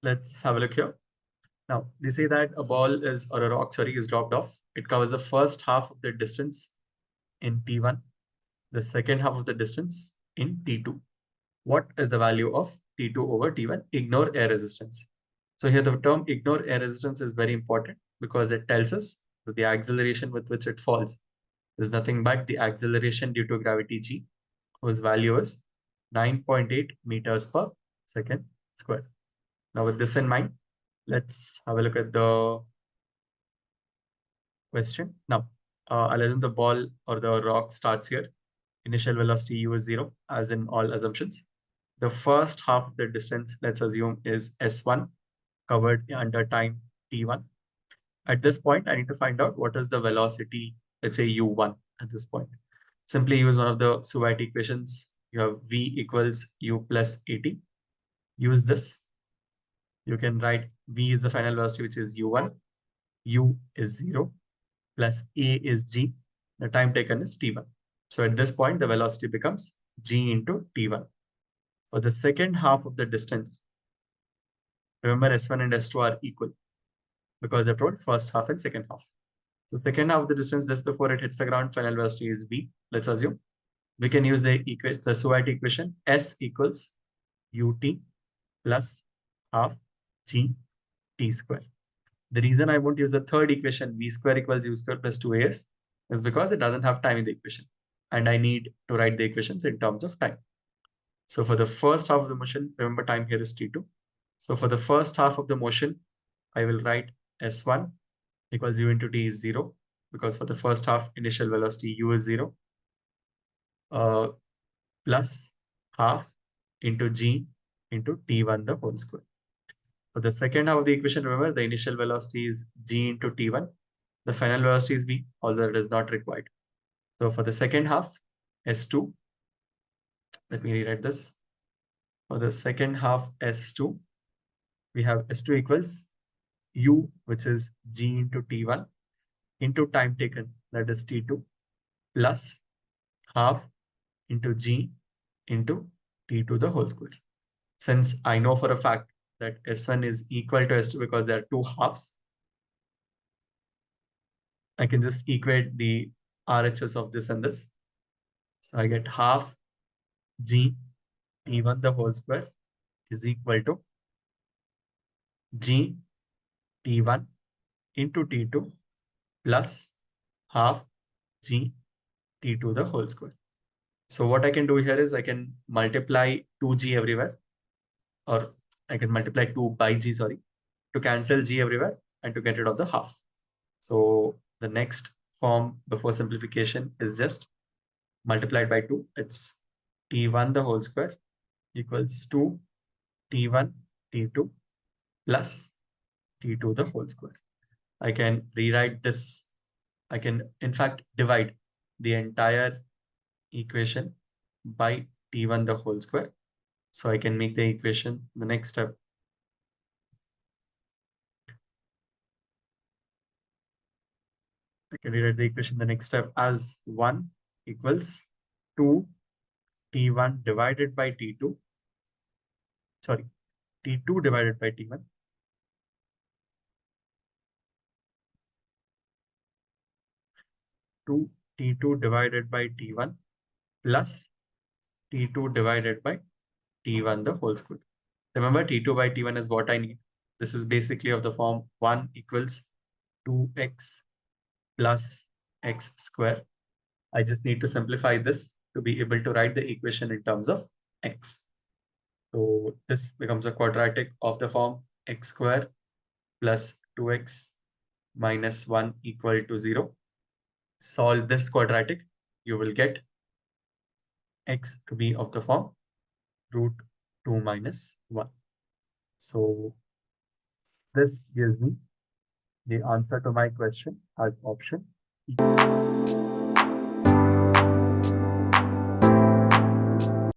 let's have a look here. Now, they say that a ball is, or a rock, sorry, is dropped off. It covers the first half of the distance in T1, the second half of the distance in T2. What is the value of T2 over T1? Ignore air resistance. So here the term ignore air resistance is very important because it tells us that the acceleration with which it falls is nothing but the acceleration due to gravity g, whose value is 9.8 meters per second square. Now with this in mind, let's have a look at the question. Now, I'll assume the ball or the rock starts here. Initial velocity u is 0, as in all assumptions. The first half of the distance, let's assume, is S1, covered under time T1. At this point, I need to find out what is the velocity, let's say U1 at this point. Simply use one of the SUVAT equations. You have V equals U plus AT. Use this. You can write V is the final velocity, which is U1. U is 0 plus A is G. The time taken is T1. So at this point, the velocity becomes G into T1. For the second half of the distance, remember S1 and S2 are equal because they're told first half and second half. The second half of the distance just before it hits the ground, final velocity is V. Let's assume we can use the equation, the SUVAT equation, S equals UT plus half G T square. The reason I won't use the third equation, V square equals U square plus 2AS, is because it doesn't have time in the equation. And I need to write the equations in terms of time. So for the first half of the motion, remember time here is T2. So for the first half of the motion, I will write S1 equals U into T is 0, because for the first half, initial velocity U is 0, plus half into G into T1 the whole square. For the second half of the equation, remember the initial velocity is G into T1. The final velocity is V, although it is not required. So for the second half, S2, let me rewrite this. For the second half, S2, we have S2 equals U, which is G into T1, into time taken, that is T2, plus half into G into T2 the whole square. Since I know for a fact that S1 is equal to S2 because there are two halves, I can just equate the RHS of this and this. So I get half G T1 the whole square is equal to G T1 into T2 plus half G T2 the whole square. So what I can do here is I can multiply 2G everywhere, or I can multiply 2 by G, sorry, to cancel G everywhere and to get rid of the half. So the next form before simplification is just multiplied by 2. It's T1 the whole square equals 2 T1 T2 plus T2 the whole square. I can rewrite this. I can, in fact, divide the entire equation by T1 the whole square. So I can make the equation the next step. I can rewrite the equation the next step as 1 equals 2 T1 divided by T2. Sorry, T2 divided by T1. T2 divided by T1 plus T2 divided by T1 the whole square. Remember, T2 by T1 is what I need. This is basically of the form 1 equals 2x plus x square. I just need to simplify this to be able to write the equation in terms of x. So this becomes a quadratic of the form x square plus 2x minus 1 equal to 0. Solve this quadratic, you will get x to be of the form root 2 minus 1. So this gives me the answer to my question as option E.